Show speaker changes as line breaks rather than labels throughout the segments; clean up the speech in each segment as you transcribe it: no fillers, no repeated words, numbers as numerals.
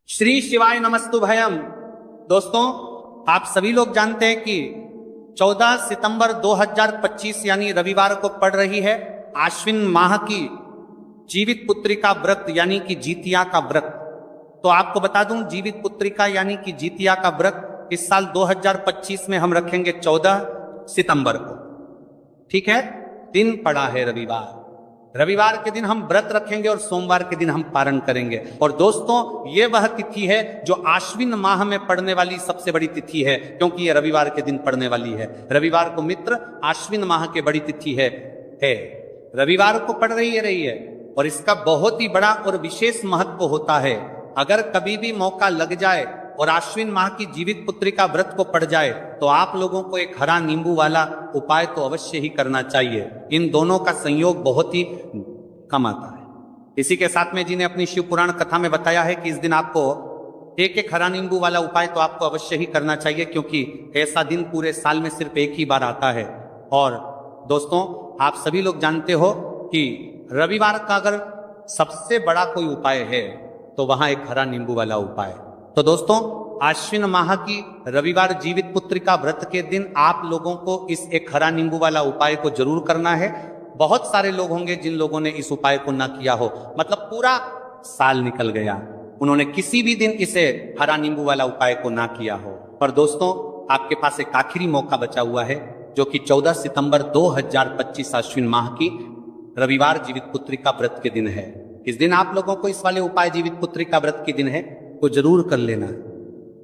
श्री शिवाय नमस्तु भयम। दोस्तों, आप सभी लोग जानते हैं कि 14 सितंबर 2025 यानी रविवार को पड़ रही है आश्विन माह की जीवित पुत्रिका व्रत यानी कि जितिया का व्रत। तो आपको बता दूं, जीवित पुत्रिका यानी कि जितिया का व्रत इस साल 2025 में हम रखेंगे 14 सितंबर को। ठीक है, दिन पड़ा है रविवार। रविवार के दिन हम व्रत रखेंगे और सोमवार के दिन हम पारण करेंगे। और दोस्तों, ये वह तिथि है जो आश्विन माह में पड़ने वाली सबसे बड़ी तिथि है, क्योंकि ये रविवार के दिन पड़ने वाली है। रविवार को मित्र आश्विन माह की बड़ी तिथि है। रविवार को पड़ रही है और इसका बहुत ही बड़ा और विशेष महत्व होता है। अगर कभी भी मौका लग जाए और आश्विन माह की जीवित पुत्रिका व्रत को पड़ जाए तो आप लोगों को एक हरा नींबू वाला उपाय तो अवश्य ही करना चाहिए। इन दोनों का संयोग बहुत ही कम आता है। इसी के साथ में जी ने अपनी शिव पुराण कथा में बताया है कि इस दिन आपको एक एक हरा नींबू वाला उपाय तो आपको अवश्य ही करना चाहिए, क्योंकि ऐसा दिन पूरे साल में सिर्फ एक ही बार आता है। और दोस्तों, आप सभी लोग जानते हो कि रविवार का अगर सबसे बड़ा कोई उपाय है तो वहां एक हरा नींबू वाला उपाय। तो दोस्तों, आश्विन माह की रविवार जीवित पुत्रिका व्रत के दिन आप लोगों को इस एक हरा नींबू वाला उपाय को जरूर करना है। बहुत सारे लोग होंगे जिन लोगों ने इस उपाय को ना किया हो, मतलब पूरा साल निकल गया, उन्होंने किसी भी दिन इसे हरा नींबू वाला उपाय को ना किया हो। पर दोस्तों, आपके पास एक आखिरी मौका बचा हुआ है, जो कि 14 सितंबर 2025 आश्विन माह की रविवार जीवित पुत्रिका व्रत के दिन है। इस दिन आप लोगों को इस वाले उपाय जीवित पुत्रिका व्रत के दिन है को जरूर कर लेना।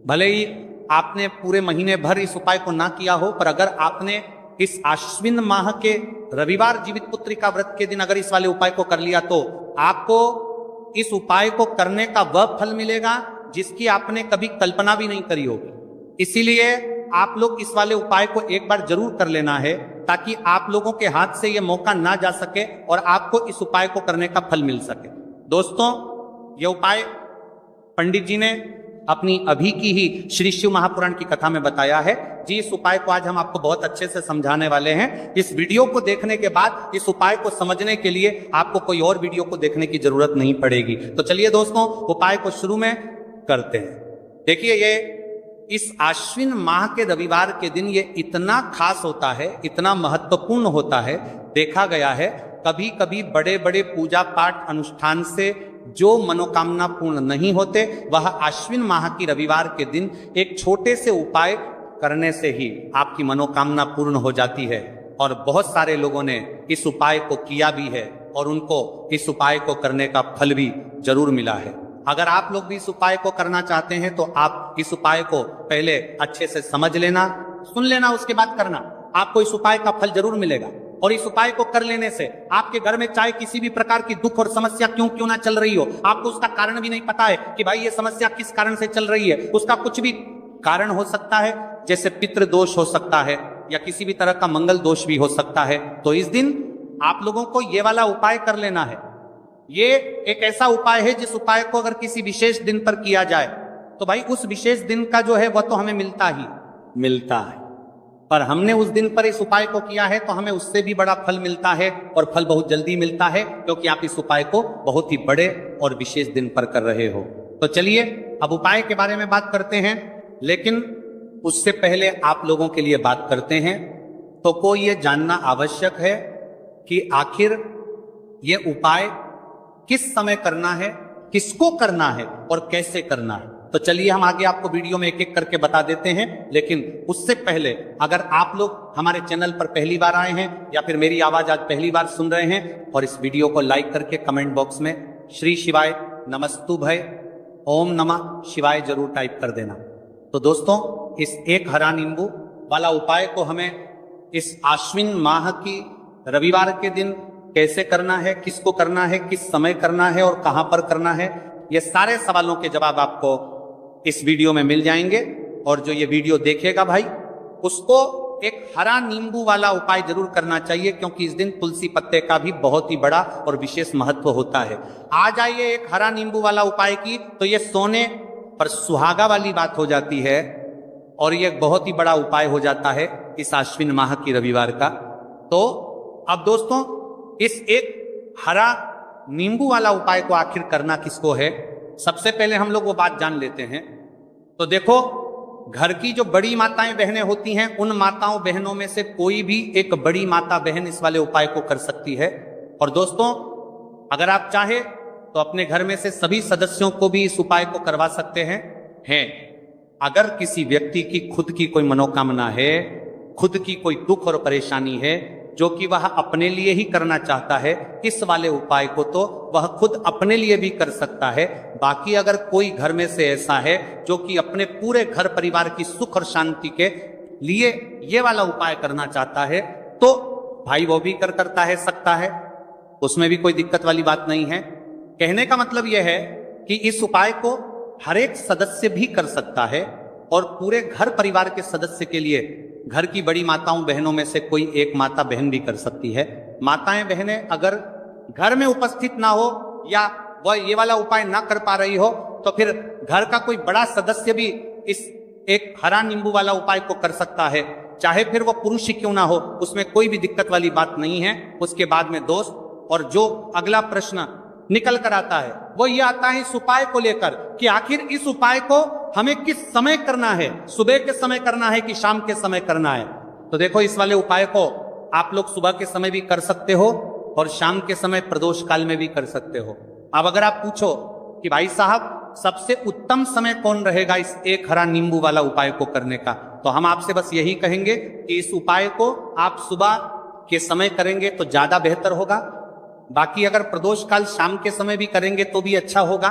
भले ही आपने पूरे महीने भर इस उपाय को ना किया हो, पर अगर आपने इस आश्विन माह के रविवार जीवित पुत्रिका व्रत के दिन अगर इस वाले उपाय को कर लिया तो आपको इस उपाय को करने का वह फल मिलेगा जिसकी आपने कभी कल्पना भी नहीं करी होगी। इसीलिए आप लोग इस वाले उपाय को एक बार जरूर कर लेना है, ताकि आप लोगों के हाथ से यह मौका ना जा सके और आपको इस उपाय को करने का फल मिल सके। दोस्तों, यह उपाय पंडित जी ने अपनी अभी की ही श्री शिव महापुराण की कथा में बताया है। जी, इस उपाय को आज हम आपको बहुत अच्छे से समझाने वाले हैं। इस वीडियो को देखने के बाद इस उपाय को समझने के लिए आपको कोई और वीडियो को देखने की जरूरत नहीं पड़ेगी। तो चलिए दोस्तों, उपाय को शुरू में करते हैं। देखिए, ये इस आश्विन माह के रविवार के दिन ये इतना खास होता है, इतना महत्वपूर्ण होता है। देखा गया है कभी कभी बड़े बड़े पूजा पाठ अनुष्ठान से जो मनोकामना पूर्ण नहीं होते, वह आश्विन माह की रविवार के दिन एक छोटे से उपाय करने से ही आपकी मनोकामना पूर्ण हो जाती है। और बहुत सारे लोगों ने इस उपाय को किया भी है और उनको इस उपाय को करने का फल भी जरूर मिला है। अगर आप लोग भी इस उपाय को करना चाहते हैं तो आप इस उपाय को पहले अच्छे से समझ लेना, सुन लेना, उसके बाद करना। आपको इस उपाय का फल जरूर मिलेगा। और इस उपाय को कर लेने से आपके घर में चाहे किसी भी प्रकार की दुख और समस्या क्यों ना चल रही हो, आपको उसका कारण भी नहीं पता है कि भाई ये समस्या किस कारण से चल रही है, उसका कुछ भी कारण हो सकता है, जैसे पितृ दोष हो सकता है या किसी भी तरह का मंगल दोष भी हो सकता है। तो इस दिन आप लोगों को ये वाला उपाय कर लेना है। ये एक ऐसा उपाय है जिस उपाय को अगर किसी विशेष दिन पर किया जाए तो भाई उस विशेष दिन का जो है वह तो हमें मिलता ही मिलता है। पर हमने उस दिन पर इस उपाय को किया है तो हमें उससे भी बड़ा फल मिलता है, और फल बहुत जल्दी मिलता है, क्योंकि आप इस उपाय को बहुत ही बड़े और विशेष दिन पर कर रहे हो। तो चलिए अब उपाय के बारे में बात करते हैं, लेकिन उससे पहले आप लोगों के लिए बात करते हैं तो को ये जानना आवश्यक है कि आखिर ये उपाय किस समय करना है, किसको करना है और कैसे करना है। तो चलिए हम आगे आपको वीडियो में एक एक करके बता देते हैं। लेकिन उससे पहले अगर आप लोग हमारे चैनल पर पहली बार आए हैं या फिर मेरी आवाज आज पहली बार सुन रहे हैं, और इस वीडियो को लाइक करके कमेंट बॉक्स में श्री शिवाय नमस्तु भय ओम नमः शिवाय जरूर टाइप कर देना। तो दोस्तों, इस एक हरा नींबू वाला उपाय को हमें इस आश्विन माह की रविवार के दिन कैसे करना है, किसको करना है, किस समय करना है और कहां पर करना है, ये सारे सवालों के जवाब आपको इस वीडियो में मिल जाएंगे। और जो ये वीडियो देखेगा भाई, उसको एक हरा नींबू वाला उपाय जरूर करना चाहिए, क्योंकि इस दिन तुलसी पत्ते का भी बहुत ही बड़ा और विशेष महत्व होता है। आ जाइए एक हरा नींबू वाला उपाय की तो ये सोने पर सुहागा वाली बात हो जाती है, और ये बहुत ही बड़ा उपाय हो जाता है इस आश्विन माह की रविवार का। तो अब दोस्तों, इस एक हरा नींबू वाला उपाय को आखिर करना किसको है, सबसे पहले हम लोग वो बात जान लेते हैं। तो देखो, घर की जो बड़ी माताएं बहनें होती हैं, उन माताओं बहनों में से कोई भी एक बड़ी माता बहन इस वाले उपाय को कर सकती है। और दोस्तों, अगर आप चाहे तो अपने घर में से सभी सदस्यों को भी इस उपाय को करवा सकते हैं। अगर किसी व्यक्ति की खुद की कोई मनोकामना है, खुद की कोई दुख और परेशानी है जो कि वह अपने लिए ही करना चाहता है, इस वाले उपाय को तो वह खुद अपने लिए भी कर सकता है। बाकी अगर कोई घर में से ऐसा है जो कि अपने पूरे घर परिवार की सुख और शांति के लिए ये वाला उपाय करना चाहता है, तो भाई वो भी करता है, सकता है, उसमें भी कोई दिक्कत वाली बात नहीं है। कहने का मतलब यह है कि इस उपाय को हर एक सदस्य भी कर सकता है और पूरे घर परिवार के सदस्य के लिए घर की बड़ी माताओं बहनों में से कोई एक माता बहन भी कर सकती है। माताएं बहनें अगर घर में उपस्थित ना हो या वह ये वाला उपाय ना कर पा रही हो, तो फिर घर का कोई बड़ा सदस्य भी इस एक हरा नींबू वाला उपाय को कर सकता है, चाहे फिर वो पुरुष ही क्यों ना हो, उसमें कोई भी दिक्कत वाली बात नहीं है। उसके बाद में दोस्त, और जो अगला प्रश्न निकल कर आता है वो ये आता है इस उपाय को लेकर कि आखिर इस उपाय को हमें किस समय करना है, सुबह के समय करना है कि शाम के समय करना है। तो देखो, इस वाले उपाय को आप लोग सुबह के समय भी कर सकते हो और शाम के समय प्रदोष काल में भी कर सकते हो। अब अगर आप पूछो कि भाई साहब सबसे उत्तम समय कौन रहेगा इस एक हरा नींबू वाला उपाय को करने का, तो हम आपसे बस यही कहेंगे कि इस उपाय को आप सुबह के समय करेंगे तो ज्यादा बेहतर होगा। बाकी अगर प्रदोष काल शाम के समय भी करेंगे तो भी अच्छा होगा,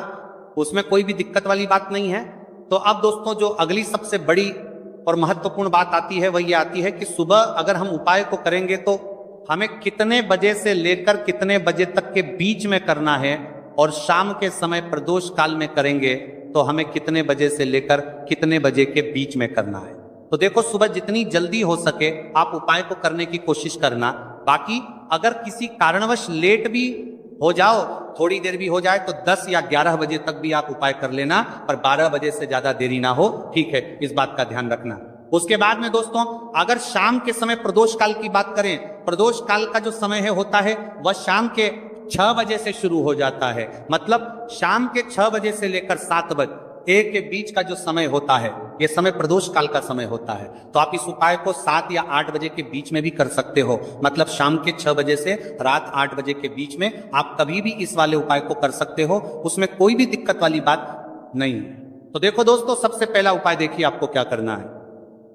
उसमें कोई भी दिक्कत वाली बात नहीं है। तो अब दोस्तों, जो अगली सबसे बड़ी और महत्वपूर्ण बात आती है वह ये आती है कि सुबह अगर हम उपाय को करेंगे तो हमें कितने बजे से लेकर कितने बजे तक के बीच में करना है, और शाम के समय प्रदोष काल में करेंगे तो हमें कितने बजे से लेकर कितने बजे के बीच में करना है। तो देखो, सुबह जितनी जल्दी हो सके आप उपाय को करने की कोशिश करना। बाकी अगर किसी कारणवश लेट भी हो जाओ, थोड़ी देर भी हो जाए, तो 10 या 11 बजे तक भी आप उपाय कर लेना, पर 12 बजे से ज्यादा देरी ना हो, ठीक है, इस बात का ध्यान रखना। उसके बाद में दोस्तों, अगर शाम के समय प्रदोष काल की बात करें, प्रदोष काल का जो समय है होता है वह शाम के 6 बजे से शुरू हो जाता है। मतलब शाम के 6 बजे से लेकर 7 बजे के बीच का जो समय होता है, यह समय प्रदोष काल का समय होता है। तो आप इस उपाय को 7 या 8 बजे के बीच में भी कर सकते हो। मतलब शाम के 6 बजे से रात 8 बजे के बीच में आप कभी भी इस वाले उपाय को कर सकते हो, उसमें कोई भी दिक्कत वाली बात नहीं। तो देखो दोस्तों, सबसे पहला उपाय देखिए आपको क्या करना है।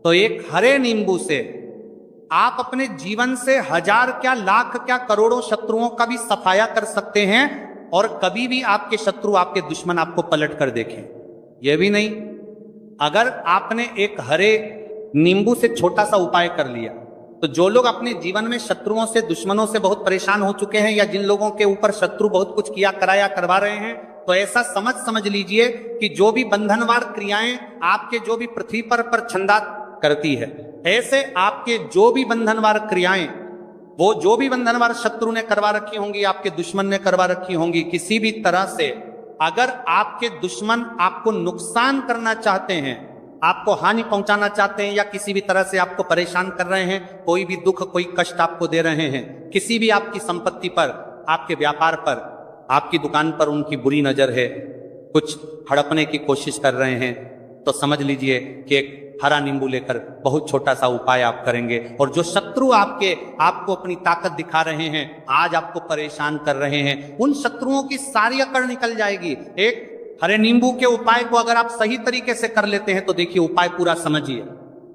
तो एक हरे नींबू से आप अपने जीवन से 1000 क्या लाख क्या करोड़ों शत्रुओं का भी सफाया कर सकते हैं, और कभी भी आपके शत्रु, आपके दुश्मन आपको पलट कर देखें यह भी नहीं। अगर आपने एक हरे नींबू से छोटा सा उपाय कर लिया, तो जो लोग अपने जीवन में शत्रुओं से, दुश्मनों से बहुत परेशान हो चुके हैं, या जिन लोगों के ऊपर शत्रु बहुत कुछ किया कराया करवा रहे हैं, तो ऐसा समझ लीजिए कि जो भी बंधनवार क्रियाएं आपके जो भी पृथ्वी पर छंदा करती है, ऐसे आपके जो भी बंधनवार क्रियाएं, वो जो भी बंधनवार शत्रु ने करवा रखी होंगी, आपके दुश्मन ने करवा रखी होंगी, किसी भी तरह से अगर आपके दुश्मन आपको नुकसान करना चाहते हैं, आपको हानि पहुंचाना चाहते हैं, या किसी भी तरह से आपको परेशान कर रहे हैं, कोई भी दुख, कोई कष्ट आपको दे रहे हैं, किसी भी आपकी संपत्ति पर, आपके व्यापार पर, आपकी दुकान पर उनकी बुरी नजर है, कुछ हड़पने की कोशिश कर रहे हैं, तो समझ लीजिए कि एक हरा नींबू लेकर बहुत छोटा सा उपाय आप करेंगे, और जो शत्रु आपको अपनी ताकत दिखा रहे हैं, आज आपको परेशान कर रहे हैं, उन शत्रुओं की सारी अकड़ निकल जाएगी। एक हरे नींबू के उपाय को अगर आप सही तरीके से कर लेते हैं तो देखिए, उपाय पूरा समझिए,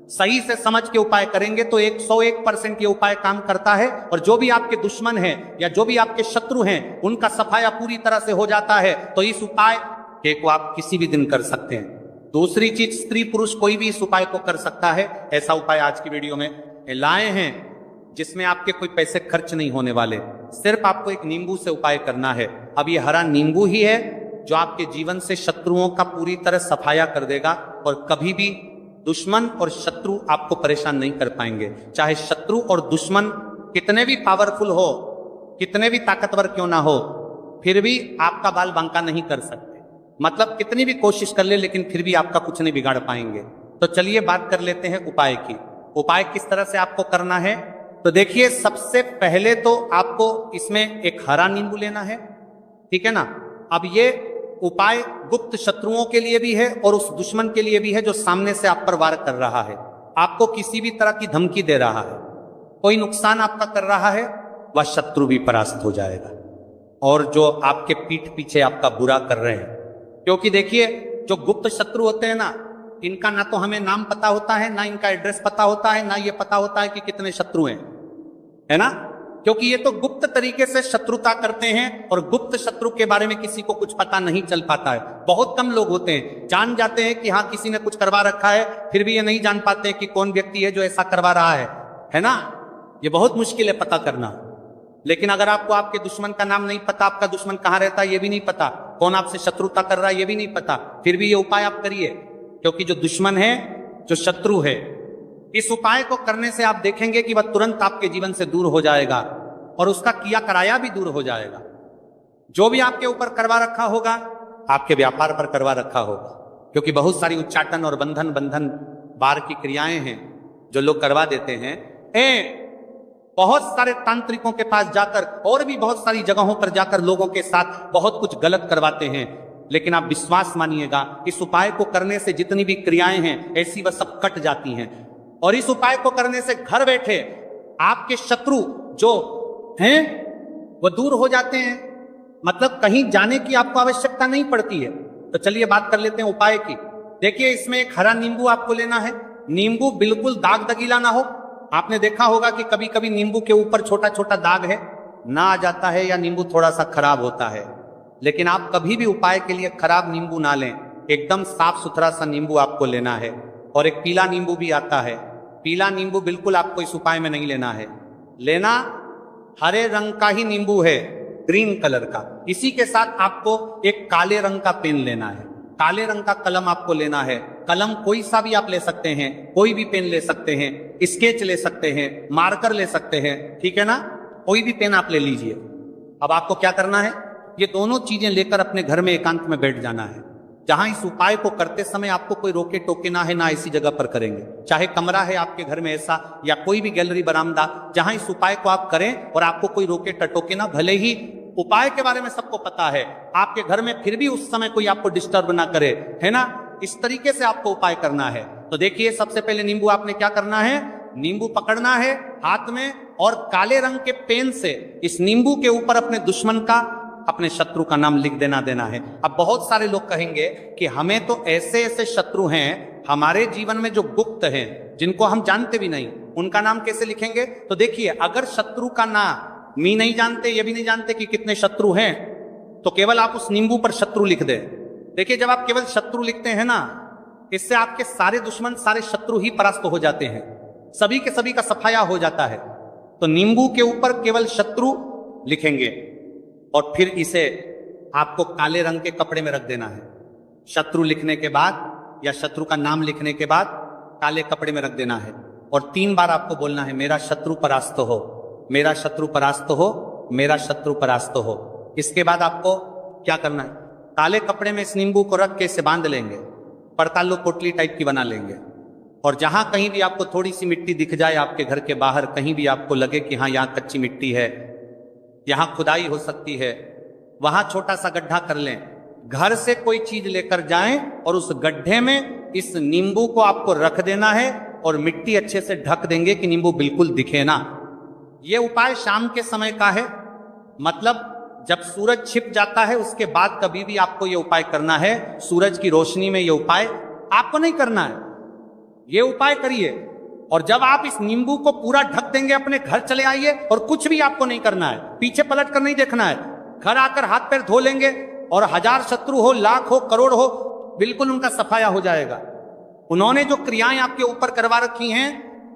सही से समझ के उपाय करेंगे तो 101% ये उपाय काम करता है, और जो भी आपके दुश्मन हैं या जो भी आपके शत्रु हैं, उनका सफाया पूरी तरह से हो जाता है। तो इस उपाय को आप किसी भी दिन कर सकते हैं। दूसरी चीज, स्त्री पुरुष कोई भी इस उपाय को कर सकता है। ऐसा उपाय आज की वीडियो में लाए हैं जिसमें आपके कोई पैसे खर्च नहीं होने वाले, सिर्फ आपको एक नींबू से उपाय करना है। अब ये हरा नींबू ही है जो आपके जीवन से शत्रुओं का पूरी तरह सफाया कर देगा, और कभी भी दुश्मन और शत्रु आपको परेशान नहीं कर पाएंगे। चाहे शत्रु और दुश्मन कितने भी पावरफुल हो, कितने भी ताकतवर क्यों ना हो, फिर भी आपका बाल बांका नहीं कर सकते। मतलब कितनी भी कोशिश कर ले, लेकिन फिर भी आपका कुछ नहीं बिगाड़ पाएंगे। तो चलिए बात कर लेते हैं उपाय की। उपाय किस तरह से आपको करना है, तो देखिए, सबसे पहले तो आपको इसमें एक हरा नींबू लेना है, ठीक है ना। अब ये उपाय गुप्त शत्रुओं के लिए भी है और उस दुश्मन के लिए भी है जो सामने से आप पर वार कर रहा है, आपको किसी भी तरह की धमकी दे रहा है, कोई नुकसान आपका कर रहा है, वह शत्रु भी परास्त हो जाएगा। और जो आपके पीठ पीछे आपका बुरा कर रहे हैं, क्योंकि देखिए जो गुप्त शत्रु होते हैं ना, इनका ना तो हमें नाम पता होता है, ना इनका एड्रेस पता होता है, ना ये पता होता है कि कितने शत्रु हैं, है ना, क्योंकि ये तो गुप्त तरीके से शत्रुता करते हैं और गुप्त शत्रु के बारे में किसी को कुछ पता नहीं चल पाता है। बहुत कम लोग होते हैं, जान जाते हैं कि हाँ किसी ने कुछ करवा रखा है, फिर भी ये नहीं जान पाते कि कौन व्यक्ति है जो ऐसा करवा रहा है ना। ये बहुत मुश्किल है पता करना। लेकिन अगर आपको आपके दुश्मन का नाम नहीं पता, आपका दुश्मन कहाँ रहता है ये भी नहीं पता, कौन आपसे शत्रुता कर रहा है ये भी नहीं पता, फिर भी ये उपाय आप करिए, क्योंकि जो दुश्मन है, जो शत्रु है, इस उपाय को करने से आप देखेंगे कि वह तुरंत आपके जीवन से दूर हो जाएगा और उसका किया कराया भी दूर हो जाएगा। जो भी आपके ऊपर करवा रखा होगा, आपके व्यापार पर करवा रखा होगा, क्योंकि बहुत सारी उच्चाटन और बंधन बार की क्रियाएं हैं जो लोग करवा देते हैं। बहुत सारे तांत्रिकों के पास जाकर और भी बहुत सारी जगहों पर जाकर लोगों के साथ बहुत कुछ गलत करवाते हैं, लेकिन आप विश्वास मानिएगा, इस उपाय को करने से जितनी भी क्रियाएं हैं ऐसी वह सब कट जाती हैं। और इस उपाय को करने से घर बैठे आपके शत्रु जो हैं वो दूर हो जाते हैं, मतलब कहीं जाने की आपको आवश्यकता नहीं पड़ती है। तो चलिए बात कर लेते हैं उपाय की। देखिए इसमें एक हरा नींबू आपको लेना है। नींबू बिल्कुल दाग दगीला ना हो। आपने देखा होगा कि कभी कभी नींबू के ऊपर छोटा छोटा दाग है ना आ जाता है, या नींबू थोड़ा सा खराब होता है। लेकिन आप कभी भी उपाय के लिए खराब नींबू ना लें, एकदम साफ सुथरा सा नींबू आपको लेना है। और एक पीला नींबू भी आता है, पीला नींबू बिल्कुल आपको इस उपाय में नहीं लेना है। लेना हरे रंग का ही नींबू है, ग्रीन कलर का। इसी के साथ आपको एक काले रंग का पेन लेना है, काले रंग का कलम आपको लेना है। कलम कोई सा भी आप ले सकते हैं, कोई भी पेन ले सकते हैं, स्केच ले सकते हैं, मार्कर ले सकते हैं, ठीक है ना, कोई भी पेन आप ले लीजिए। अब आपको क्या करना है, ये दोनों चीजें लेकर अपने घर में एकांत में बैठ जाना है, जहां इस उपाय को करते समय आपको कोई रोके टोके ना है, ना ऐसी जगह पर करेंगे। चाहे कमरा है आपके घर में ऐसा, या कोई भी गैलरी बरामदा, जहां इस उपाय को आप करें और आपको कोई रोके टटोके ना। भले ही उपाय के बारे में सबको पता है आपके घर में, फिर भी उस समय कोई आपको डिस्टर्ब ना करे, है ना। इस तरीके से आपको उपाय करना है। तो देखिए सबसे पहले नींबू आपने क्या करना है, नींबू पकड़ना है हाथ में और काले रंग के पेन से इस नींबू के ऊपर अपने दुश्मन का, अपने शत्रु का नाम लिख देना है। अब बहुत सारे लोग कहेंगे कि हमें तो ऐसे ऐसे शत्रु हैं हमारे जीवन में जो गुप्त हैं, जिनको हम जानते भी नहीं, उनका नाम कैसे लिखेंगे। तो देखिए अगर शत्रु का नाम मी नहीं जानते, ये भी नहीं जानते कि कितने शत्रु हैं, तो केवल आप उस नींबू पर शत्रु लिख दें। देखिए जब आप केवल शत्रु लिखते हैं ना, इससे आपके सारे दुश्मन, सारे शत्रु ही परास्त हो जाते हैं, सभी के सभी का सफाया हो जाता है। तो नींबू के ऊपर केवल शत्रु लिखेंगे और फिर इसे आपको काले रंग के कपड़े में रख देना है। शत्रु लिखने के बाद या शत्रु का नाम लिखने के बाद काले कपड़े में रख देना है और 3 बार आपको बोलना है, मेरा शत्रु परास्त हो, मेरा शत्रु परास्त हो, मेरा शत्रु परास्त हो। इसके बाद आपको क्या करना है, काले कपड़े में इस नींबू को रख के इसे बांध लेंगे, पड़तालो पोटली टाइप की बना लेंगे। और जहां कहीं भी आपको थोड़ी सी मिट्टी दिख जाए आपके घर के बाहर, कहीं भी आपको लगे कि हाँ यहाँ कच्ची मिट्टी है, यहाँ खुदाई हो सकती है, वहां छोटा सा गड्ढा कर लें। घर से कोई चीज लेकर जाएं और उस गड्ढे में इस नींबू को आपको रख देना है और मिट्टी अच्छे से ढक देंगे कि नींबू बिल्कुल दिखे ना। यह उपाय शाम के समय का है, मतलब जब सूरज छिप जाता है उसके बाद कभी भी आपको यह उपाय करना है। सूरज की रोशनी में यह उपाय आपको नहीं करना है, यह उपाय करिए। और जब आप इस नींबू को पूरा ढक देंगे, अपने घर चले आइए और कुछ भी आपको नहीं करना है, पीछे पलट कर नहीं देखना है। घर आकर हाथ पैर धो लेंगे और 1000 शत्रु हो, लाख हो, करोड़ हो, बिल्कुल उनका सफाया हो जाएगा। उन्होंने जो क्रियाएं आपके ऊपर करवा रखी हैं,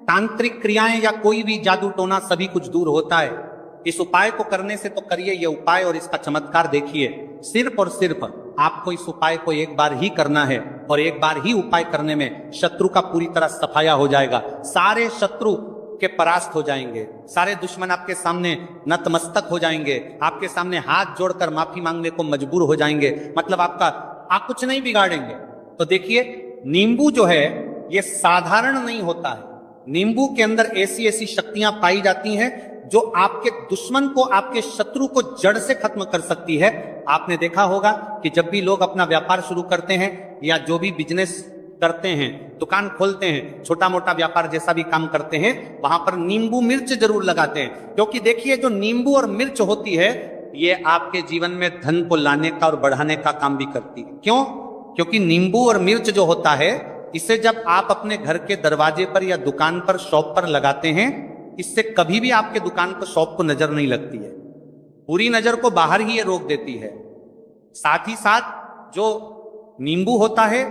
तांत्रिक क्रियाएं या कोई भी जादू टोना, सभी कुछ दूर होता है। इस उपाय को करने से तो करिए ये उपाय और इसका चमत्कार देखिए। सिर्फ और सिर्फ आपको इस उपाय को एक बार ही करना है और एक बार ही उपाय करने में शत्रु का पूरी तरह सफाया हो जाएगा। सारे शत्रु के परास्त हो जाएंगे, सारे दुश्मन आपके सामने नतमस्तक हो जाएंगे, आपके सामने हाथ जोड़कर माफी मांगने को मजबूर हो जाएंगे। मतलब आप कुछ नहीं बिगाड़ेंगे। तो देखिए नींबू जो है ये साधारण नहीं होता है, नींबू के अंदर ऐसी ऐसी शक्तियां पाई जाती हैं जो आपके दुश्मन को, आपके शत्रु को जड़ से खत्म कर सकती है। आपने देखा होगा कि जब भी लोग अपना व्यापार शुरू करते हैं या जो भी बिजनेस करते हैं, दुकान खोलते हैं, छोटा मोटा व्यापार जैसा भी काम करते हैं, वहां पर नींबू मिर्च जरूर लगाते हैं। क्योंकि देखिए, जो नींबू और मिर्च होती है, ये आपके जीवन में धन को लाने का और बढ़ाने का काम भी करती है। क्यों? क्योंकि नींबू और मिर्च जो होता है, इसे जब आप अपने घर के दरवाजे पर या दुकान पर, शॉप पर लगाते हैं, इससे कभी भी आपके दुकान पर, शॉप को नजर नहीं लगती है। पूरी नजर को बाहर ही ये रोक देती है। साथ ही साथ जो नींबू होता है,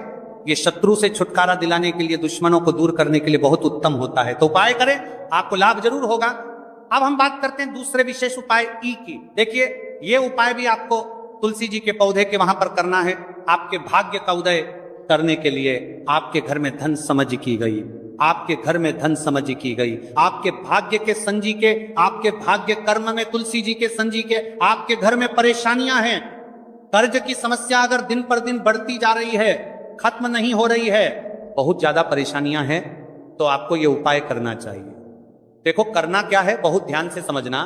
ये शत्रु से छुटकारा दिलाने के लिए, दुश्मनों को दूर करने के लिए बहुत उत्तम होता है। तो उपाय करें, आपको लाभ जरूर होगा। अब हम बात करते हैं दूसरे विशेष उपाय ई की। देखिए, ये उपाय भी आपको तुलसी जी के पौधे के वहां पर करना है। आपके भाग्य का उदय करने के लिए आपके घर में धन समझ की गई, आपके घर में धन समझ की गई, आपके भाग्य के संजी के, आपके भाग्य कर्म में तुलसी जी के संजी के, आपके घर में परेशानियां हैं, कर्ज की समस्या अगर दिन पर दिन बढ़ती जा रही है, खत्म नहीं हो रही है, बहुत ज्यादा परेशानियां हैं, तो आपको यह उपाय करना चाहिए। देखो, करना क्या है, बहुत ध्यान से समझना।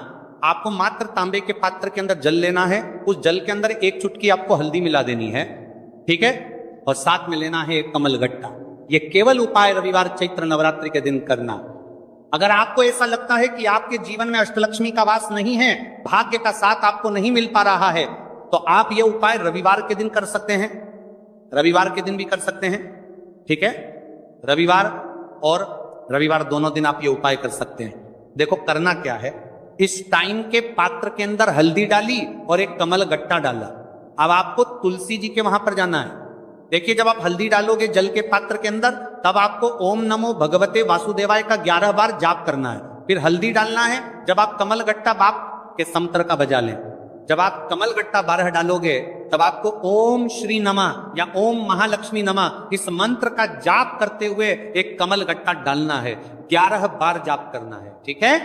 आपको मात्र तांबे के पात्र के अंदर जल लेना है। उस जल के अंदर एक चुटकी आपको हल्दी मिला देनी है, ठीक है, और साथ में लेना है एक कमलगट्टा। ये केवल उपाय रविवार चैत्र नवरात्रि के दिन करना। अगर आपको ऐसा लगता है कि आपके जीवन में अष्टलक्ष्मी का वास नहीं है, भाग्य का साथ आपको नहीं मिल पा रहा है, तो आप ये उपाय रविवार के दिन कर सकते हैं। रविवार के दिन भी कर सकते हैं, ठीक है, रविवार और रविवार दोनों दिन आप ये उपाय कर सकते हैं। देखो, करना क्या है, इस टाइम के पात्र के अंदर हल्दी डाली और एक कमल गट्टा डाला। अब आपको तुलसी जी के वहां पर जाना है। देखिए, जब आप हल्दी डालोगे जल के पात्र के अंदर, तब आपको ओम नमो भगवते वासुदेवाय का 11 बार जाप करना है। फिर हल्दी डालना है। जब आप कमल गट्टा बाप के समतर का बजा लें, जब आप कमल गट्टा 12 डालोगे, तब आपको ओम श्री नमः या ओम महालक्ष्मी नमः इस मंत्र का जाप करते हुए एक कमल गट्टा डालना है। 11 बार जाप करना है, ठीक है।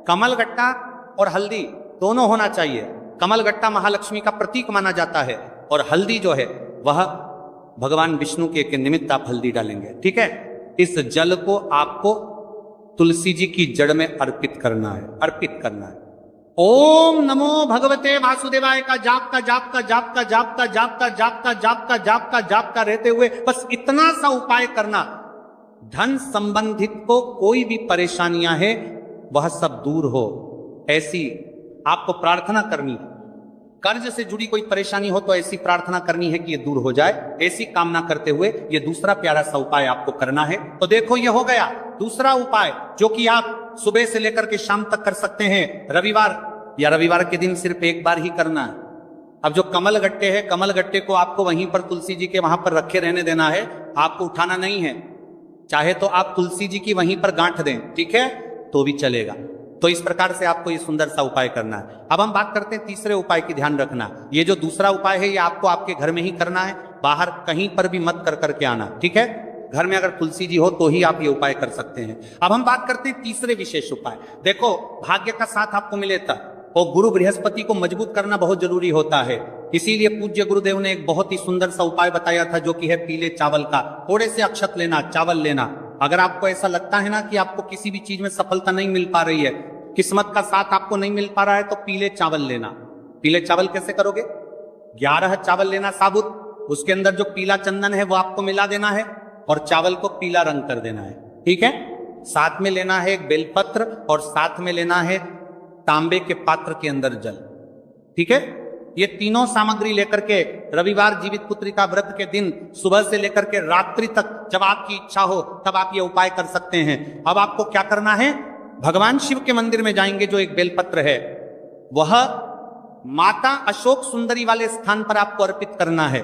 कमल गट्टा और हल्दी दोनों होना चाहिए। कमल गट्टा महालक्ष्मी का प्रतीक माना जाता है, और हल्दी जो है वह भगवान विष्णु के निमित्त आप हल्दी डालेंगे, ठीक है। इस जल को आपको तुलसी जी की जड़ में अर्पित करना है, अर्पित करना है। ओम नमो भगवते वासुदेवाय का जाप का जाप का जाप का जाप का जाप का जाप का जाप का जाप का जाप का रहते हुए बस इतना सा उपाय करना। धन संबंधित को कोई भी परेशानियां है, वह सब दूर हो, ऐसी आपको प्रार्थना करनी है। कर्ज से जुड़ी कोई परेशानी हो तो ऐसी प्रार्थना करनी है कि ये दूर हो जाए। ऐसी कामना करते हुए ये दूसरा प्यारा सा उपाय आपको करना है। तो देखो, ये हो गया दूसरा उपाय, जो कि आप सुबह से लेकर के शाम तक कर सकते हैं। रविवार या रविवार के दिन सिर्फ एक बार ही करना है। अब जो कमल गट्टे हैं, कमल गट्टे को आपको वहीं पर तुलसी जी के वहां पर रखे रहने देना है, आपको उठाना नहीं है। चाहे तो आप तुलसी जी की वहीं पर गांठ दें, ठीक है, तो भी चलेगा। तो इस प्रकार से आपको ये सुंदर सा उपाय करना है। अब हम बात करते हैं तीसरे उपाय की। ध्यान रखना, ये जो दूसरा उपाय है, ये आपको आपके घर में ही करना है, बाहर कहीं पर भी मत कर करके आना, ठीक है। घर में अगर तुलसी जी हो तो ही आप ये उपाय कर सकते हैं। अब हम बात करते हैं तीसरे विशेष उपाय। देखो, भाग्य का साथ आपको मिले तब, और गुरु बृहस्पति को मजबूत करना बहुत जरूरी होता है। इसीलिए पूज्य गुरुदेव ने एक बहुत ही सुंदर सा उपाय बताया था, जो कि है पीले चावल का। थोड़े से अक्षत लेना, चावल लेना। अगर आपको ऐसा लगता है ना कि आपको किसी भी चीज में सफलता नहीं मिल पा रही है, किस्मत का साथ आपको नहीं मिल पा रहा है, तो पीले चावल लेना। पीले चावल कैसे करोगे? 11 चावल लेना साबुत, उसके अंदर जो पीला चंदन है वो आपको मिला देना है, और चावल को पीला रंग कर देना है, ठीक है। साथ में लेना है एक बेलपत्र, और साथ में लेना है तांबे के पात्र के अंदर जल, ठीक है। ये तीनों सामग्री लेकर के रविवार जीवित पुत्री का व्रत के दिन सुबह से लेकर के रात्रि तक, जब आपकी इच्छा हो तब आप ये उपाय कर सकते हैं। अब आपको क्या करना है, भगवान शिव के मंदिर में जाएंगे, जो एक बेलपत्र है वह माता अशोक सुंदरी वाले स्थान पर आपको अर्पित करना है।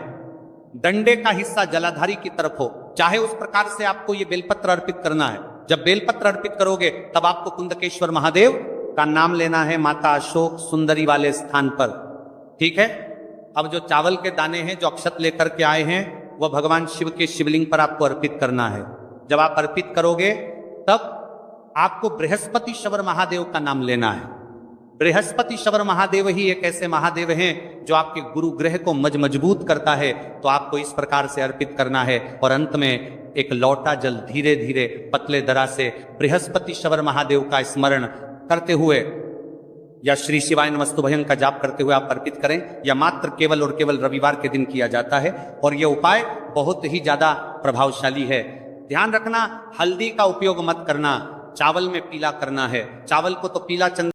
डंडे का हिस्सा जलाधारी की तरफ हो, चाहे उस प्रकार से आपको ये बेलपत्र अर्पित करना है। जब बेलपत्र अर्पित करोगे तब आपको कुंदकेश्वर महादेव का नाम लेना है माता अशोक सुंदरी वाले स्थान पर, ठीक है। अब जो चावल के दाने हैं, जो अक्षत लेकर के आए हैं, वह भगवान शिव के शिवलिंग पर आपको अर्पित करना है। जब आप अर्पित करोगे तब आपको बृहस्पति शवर महादेव का नाम लेना है। बृहस्पति शवर महादेव ही एक ऐसे महादेव हैं जो आपके गुरु ग्रह को मजबूत करता है। तो आपको इस प्रकार से अर्पित करना है, और अंत में एक लौटा जल धीरे धीरे पतले दरा से बृहस्पति शवर महादेव का स्मरण करते हुए या श्री शिवाय नमस्तुभयं का जाप करते हुए आप अर्पित करें, या मात्र केवल और केवल रविवार के दिन किया जाता है। और यह उपाय बहुत ही ज्यादा प्रभावशाली है। ध्यान रखना, हल्दी का उपयोग मत करना, चावल में पीला करना है। चावल को तो पीला चंदन